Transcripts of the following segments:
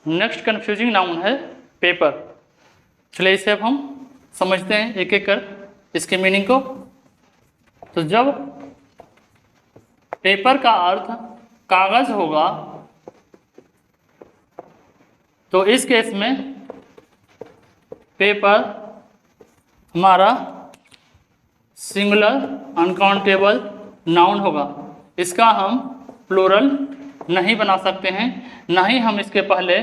Next confusing noun है paper. चलिए इसे अब हम समझते हैं एक एक कर इसके मीनिंग को। तो जब पेपर का अर्थ कागज होगा तो इस केस में पेपर हमारा सिंगुलर अनकाउंटेबल नाउन होगा। इसका हम प्लूरल नहीं बना सकते हैं, ना ही हम इसके पहले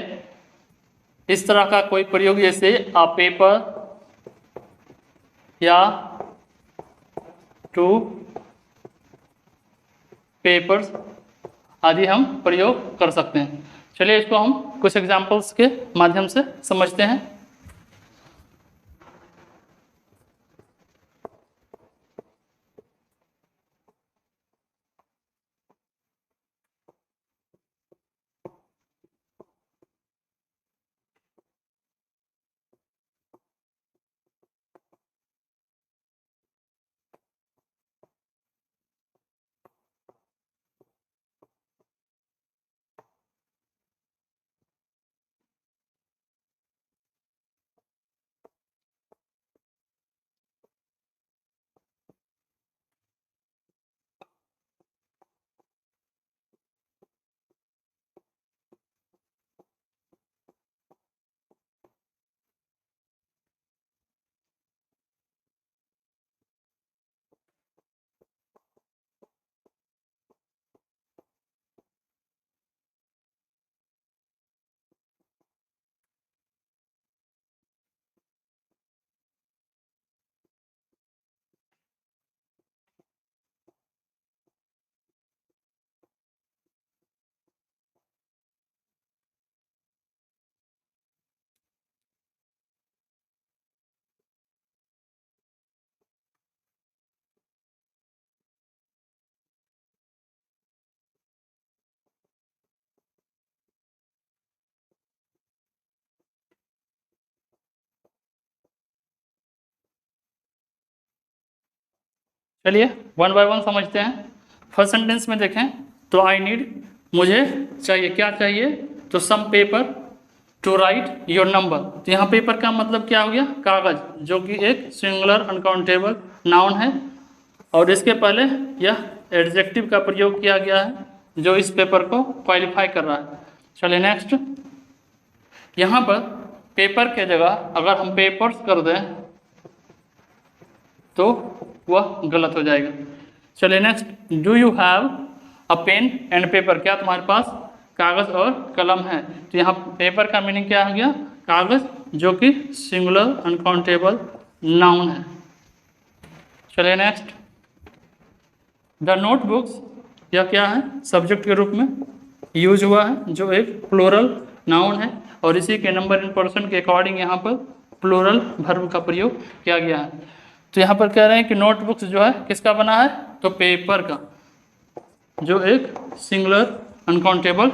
इस तरह का कोई प्रयोग जैसे अ पेपर या टू पेपर्स आदि हम प्रयोग कर सकते हैं। चलिए इसको हम कुछ एग्जाम्पल्स के माध्यम से समझते हैं। चलिए वन बाय वन समझते हैं। फर्स्ट सेंटेंस में देखें तो आई नीड मुझे चाहिए, क्या चाहिए? तो some paper to write your number. तो यहाँ पेपर का मतलब क्या हो गया? कागज, जो कि एक सिंगुलर अनकाउंटेबल नाउन है और इसके पहले यह एडजेक्टिव का प्रयोग किया गया है जो इस पेपर को क्वालिफाई कर रहा है। चलिए नेक्स्ट, यहाँ पर पेपर के जगह अगर हम पेपर्स कर दें तो वह गलत हो जाएगा। चलिए next, do you have a pen and paper? क्या तुम्हारे पास कागज और कलम है? तो यहाँ पेपर का मीनिंग क्या हो गया? कागज, जो कि सिंगुलर अनकाउंटेबल नाउन है। चलिए नेक्स्ट, द नोटबुक्स, यह क्या है? सब्जेक्ट के रूप में यूज हुआ है जो एक प्लूरल नाउन है और इसी के नंबर इन पर्सन के अकॉर्डिंग यहाँ पर प्लूरल वर्ब का प्रयोग किया गया है। तो यहाँ पर कह रहे हैं कि नोटबुक्स जो है किसका बना है? तो पेपर का, जो एक सिंगुलर अनकाउंटेबल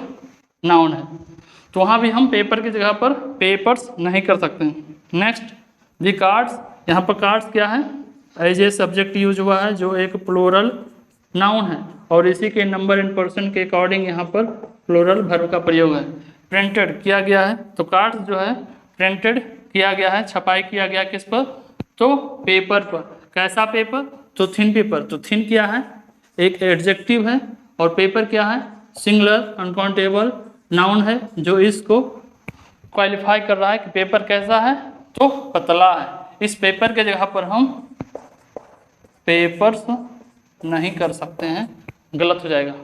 नाउन है। तो वहाँ भी हम पेपर की जगह पर पेपर्स नहीं कर सकते हैं। नेक्स्ट, दी कार्ड्स, यहाँ पर कार्ड्स क्या है? एज ए सब्जेक्ट यूज हुआ है जो एक प्लूरल नाउन है और इसी के नंबर इन पर्सन के अकॉर्डिंग यहाँ पर प्लूरल वर्ब का प्रयोग है। प्रिंटेड किया गया है, तो कार्ड्स जो है प्रिंटेड किया गया है, छपाई किया गया किस पर? तो पेपर पर। कैसा पेपर? तो थिन पेपर। तो थिन क्या है? एक एडजेक्टिव है और पेपर क्या है? सिंगुलर अनकाउंटेबल नाउन है जो इसको क्वालिफाई कर रहा है कि पेपर कैसा है? तो पतला है। इस पेपर के जगह पर हम पेपर्स नहीं कर सकते हैं, गलत हो जाएगा।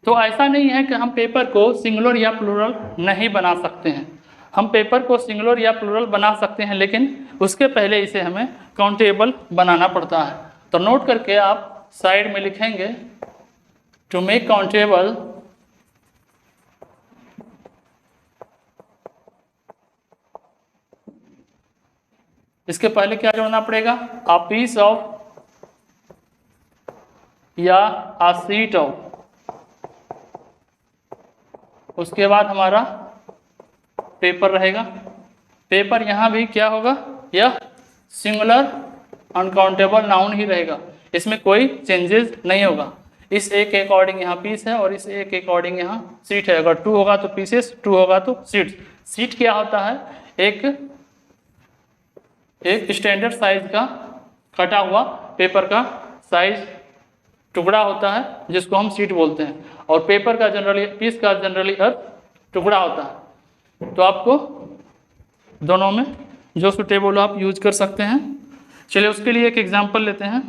तो ऐसा नहीं है कि हम पेपर को सिंगुलर या प्लूरल नहीं बना सकते हैं। हम पेपर को सिंगुलर या प्लूरल बना सकते हैं, लेकिन उसके पहले इसे हमें काउंटेबल बनाना पड़ता है। तो नोट करके आप साइड में लिखेंगे, टू मेक काउंटेबल इसके पहले क्या जोड़ना पड़ेगा? अ पीस ऑफ या अ शीट ऑफ, उसके बाद हमारा पेपर रहेगा। पेपर यहाँ भी क्या होगा? यह सिंगुलर अनकाउंटेबल नाउन ही रहेगा, इसमें कोई चेंजेस नहीं होगा। इस ए के अकॉर्डिंग यहाँ पीस है और इस ए के अकॉर्डिंग यहाँ सीट है। अगर 2 होगा तो पीसेस, 2 होगा तो सीट। सीट क्या होता है? एक स्टैंडर्ड साइज का कटा हुआ पेपर का साइज टुकड़ा होता है जिसको हम सीट बोलते हैं, और पेपर का जनरली, पीस का जनरली अर्थ टुकड़ा होता है। तो आपको दोनों में जो सुटेबल आप यूज कर सकते हैं। चलिए उसके लिए एक एग्जांपल लेते हैं।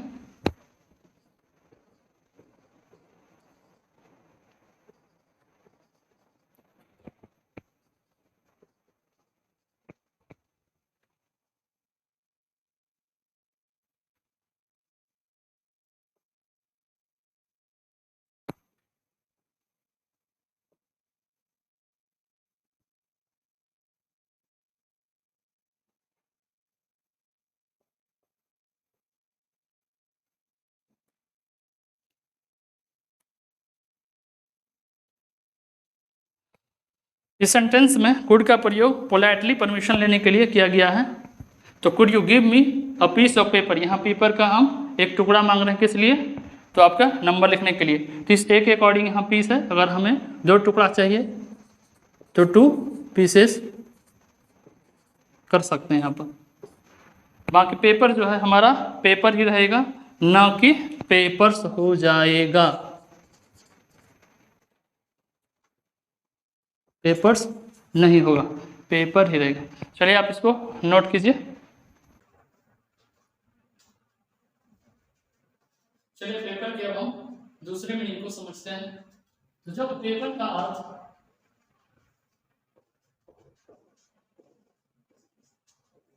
इस सेंटेंस में कुड का प्रयोग पोलाइटली परमिशन लेने के लिए किया गया है। तो could you give me a piece of paper, यहाँ पेपर का हम एक टुकड़ा मांग रहे हैं, किस लिए? तो आपका नंबर लिखने के लिए। तो इस ए के अकॉर्डिंग यहाँ पीस है, अगर हमें 2 टुकड़ा चाहिए तो 2 पीसेस कर सकते हैं यहाँ पर। बाकी पेपर जो है हमारा पेपर ही रहेगा, ना कि पेपर्स हो जाएगा, पेपर्स नहीं होगा, पेपर ही रहेगा। चलिए आप इसको नोट कीजिए। चलिए पेपर के अब हम दूसरे मीनिंग को समझते हैं। तो जब पेपर का अर्थ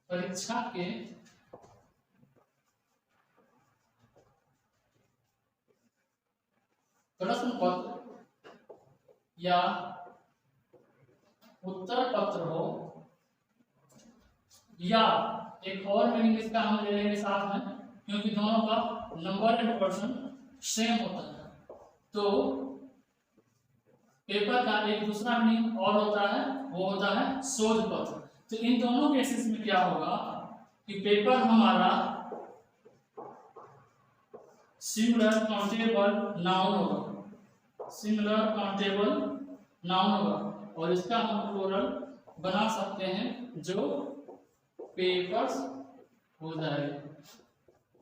परीक्षा के प्रश्न पत्र या उत्तर पत्र हो, या एक और मीनिंग इसका हम ले लेंगे साथ में, क्योंकि दोनों का नंबर एंड पर्सन सेम होता है। तो पेपर का एक दूसरा मीनिंग और होता है, वो होता है शोध पत्र। तो इन दोनों केसेस में क्या होगा कि पेपर हमारा सिंगुलर काउंटेबल नाउन होगा, सिंगुलर काउंटेबल नाउन होगा, और इसका हम प्लूरल बना सकते हैं जो पेपर्स हो जाएगा।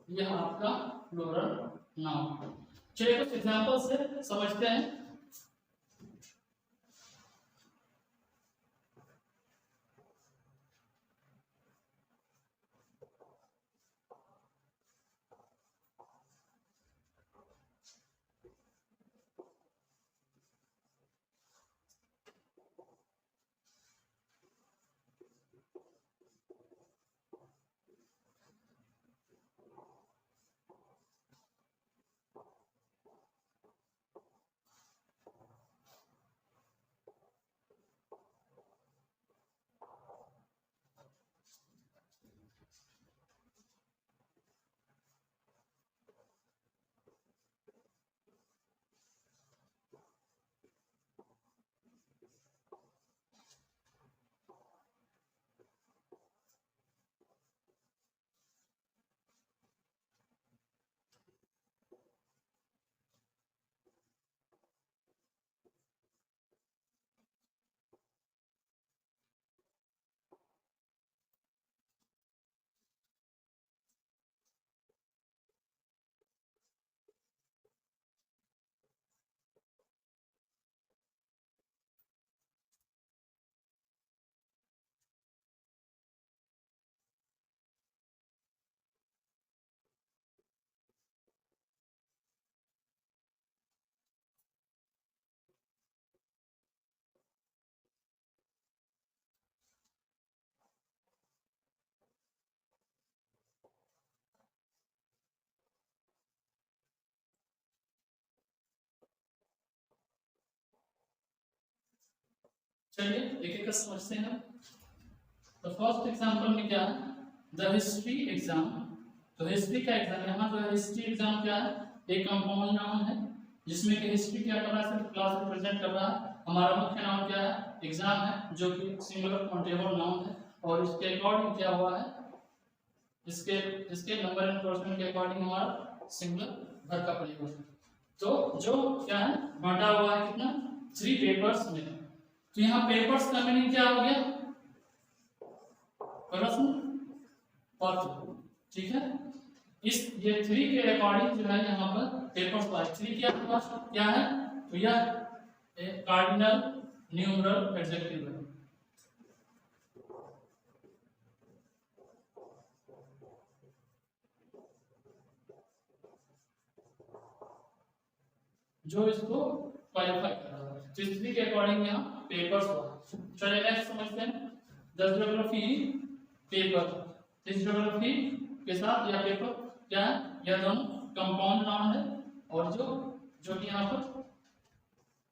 यह आपका प्लूरल नाउन। चलिए कुछ एग्जांपल से समझते हैं। चलिए एक एक समझते हैं। तो फर्स्ट एग्जांपल में क्या है? The history exam. तो हिस्ट्री का एग्जाम, यहाँ जो है हिस्ट्री एग्जाम क्या है? एक कंपाउंड नाउन है जिसमें कि हिस्ट्री क्या कर रहा है? सिर्फ क्लास रिप्रेजेंट कर रहा है। हमारा मुख्य नाउन क्या है? एग्जाम है, जो कि सिंगुलर काउंटेबल नाउन है, और इसके अकॉर्डिंग क्या हुआ है? इसके नंबर एंड पर्सन के अकॉर्डिंग हमारा सिंगुलर वर्ब का प्रयोग है। तो जो क्या है बांटा हुआ है कितना 3 पेपर्स में। तो यहाँ पेपर्स का मीनिंग क्या हो गया प्रश्न पत्र। ठीक है, इस ये 3 के अकॉर्डिंग जो है यहाँ पर पेपर्स का 3 क्या है तो यह कार्डिनल न्यूमरल एडजेक्टिव है। जो इसको क्वालिफाई कर रहा है, तो 3 के अकॉर्डिंग यहाँ पेपर्स हुआ। चलिए नेक्स्ट समझते हैं द ज्योग्राफी पेपर। इस ज्योग्राफी के साथ यह पेपर क्या है, यह दोनों कंपाउंड नाउन है और जो कि यहाँ पर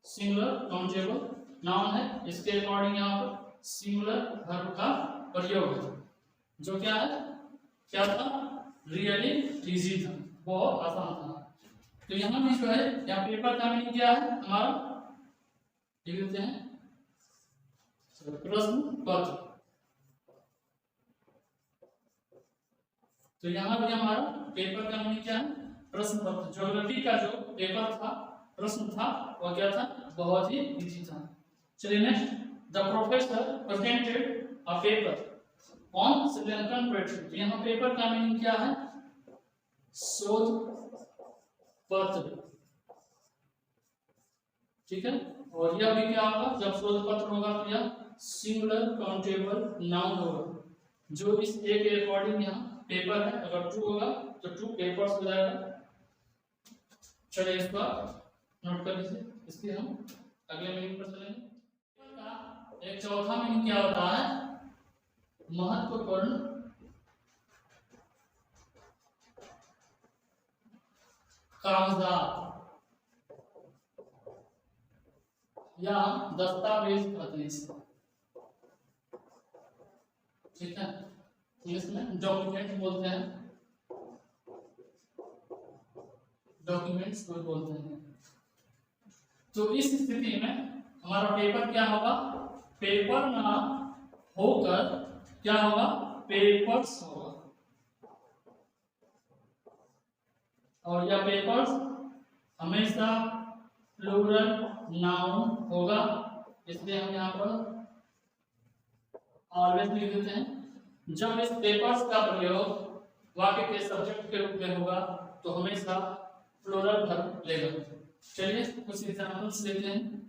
सिंगुलर काउंटेबल नाउन है, इसके अकॉर्डिंग यहाँ पर सिंगुलर वर्ब का प्रयोग है। जो क्या है क्या था रियली इजी था, बहुत आसान था। तो यहाँ भी जो है यहाँ पेपर का मीनिंग क्या है हमारा लिख देते हैं प्रश्न पत्र। तो यहाँ भी हमारा पेपर का मीनिंग क्या है प्रश्न पत्र। ज्योग्राफी का जो पेपर था प्रश्न था वह क्या था बहुत ही इजी था। चलिए next the professor presented a paper on Sri Lankan poetry. यहाँ पेपर का मीनिंग क्या है शोध पत्र। ठीक है, और यह भी क्या होगा जब शोध पत्र होगा तो यह सिंगुलर काउंटेबल नाउन होगा। जो इस ए के अकॉर्डिंग यहाँ पेपर है, अगर 2 होगा तो 2 पेपर्स हो जाएगा। चलिए इसको नोट कर लीजिए, इसके हम अगले मीनिंग पर चलेंगे। पेपर का एक चौथा मीनिंग क्या होता है महत्वपूर्ण कागजात या दस्तावेज कहते हैं इसको। ठीक है, इंग्लिश में डॉक्यूमेंट बोलते हैं, डॉक्यूमेंट्स को बोलते हैं। तो इस स्थिति में हमारा पेपर क्या होगा पेपर ना होकर क्या होगा पेपर्स होगा। और यह पेपर्स हमेशा प्लूरल नाउन होगा, इसलिए हम यहाँ पर ऑलवेज लिख देते हैं। जब इस पेपर्स का प्रयोग वाक्य के सब्जेक्ट के रूप में होगा तो हमेशा प्लूरल वर्ब लेगा। चलिए कुछ एग्जांपल्स लेते हैं।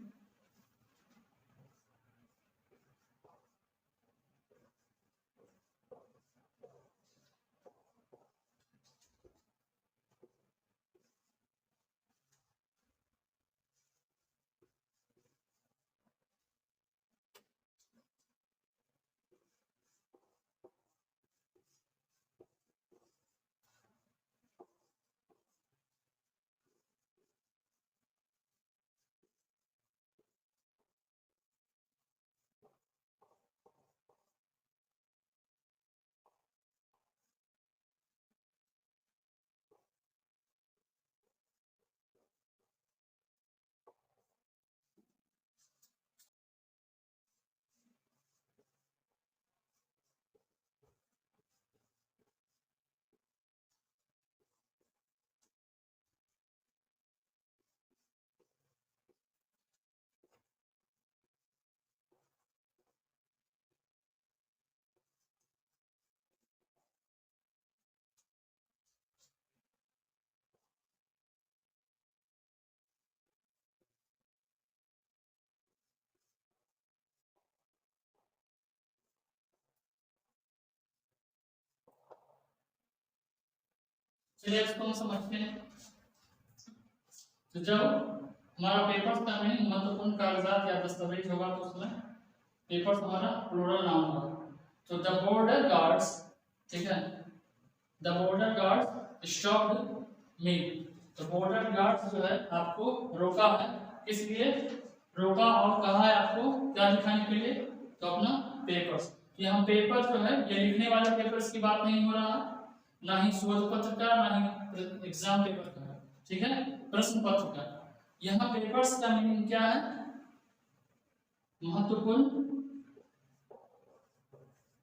चलिए इसको हम समझते हैं। तो जब हमारा पेपर्स का मीनिंग महत्वपूर्ण कागजात या दस्तावेज होगा तो उसमें पेपर्स हमारा प्लूरल नाउन होगा। तो द बॉर्डर गार्ड्स, ठीक है, द बॉर्डर गार्ड्स स्टॉप्ड मी। तो बॉर्डर गार्ड्स जो है आपको रोका है, इसलिए रोका और कहा है आपको क्या दिखाने के लिए तो अपना पेपर्स। यहाँ पेपर जो है ये लिखने वाले पेपर्स की बात नहीं हो रहा है, ना ही शोध पत्र का ना ही एग्जाम पेपर का, ठीक है, प्रश्न पत्र का। यहाँ पेपर्स का मीनिंग क्या है महत्वपूर्ण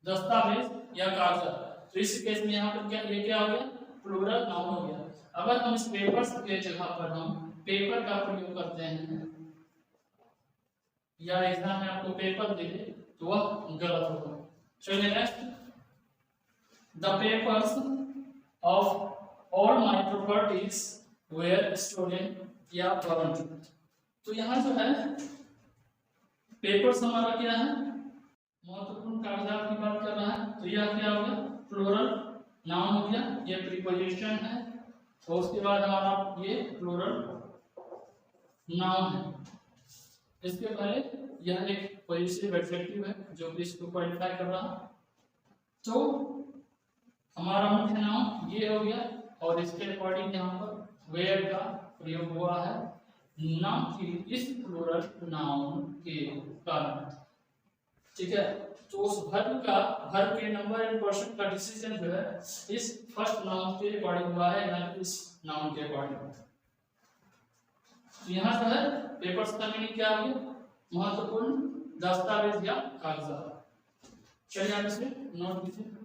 दस्तावेज या कागजात। तो इस केस में यहाँ पर क्या ये क्या हो गया प्लूरल नाउन हो गया। अगर हम इस पेपर्स के जगह पर हम पेपर का प्रयोग करते हैं या एग्जाम में आपको पेपर दे दे तो वह गलत होगा। चलिए next, the papers of all my properties were stolen या बर्न्ड। तो यहाँ जो है पेपर्स हमारा क्या है, महत्वपूर्ण कागजात की बात कर रहा है, तो यह क्या हो गया, प्लूरल नाउन हो गया, ये प्रीपोजिशन है, और उसके बाद हमारा ये प्लूरल नाउन है। इसके पहले यह एक पॉजिटिव एडजेक्टिव है जो कि इसको क्वालिफाई कर रहा है। तो हमारा मुख्य नाउन ये हो गया, और इसके अकॉर्डिंग यहाँ पर वेयर का प्रयोग हुआ है, ना कि इस प्लूरल नाउन के कारण। ठीक है, तो उस वर्ब के नंबर एंड पर्सन का डिसीजन जो है इस फर्स्ट नाउन के अकॉर्डिंग हुआ है, ना कि इस नाउन के अकॉर्डिंग। तो यहाँ जो है पेपर्स का मीनिंग क्या हो गया, महत्वपूर्ण दस्तावेज या कागजात। चलिए आप इसे नोट कीजिए।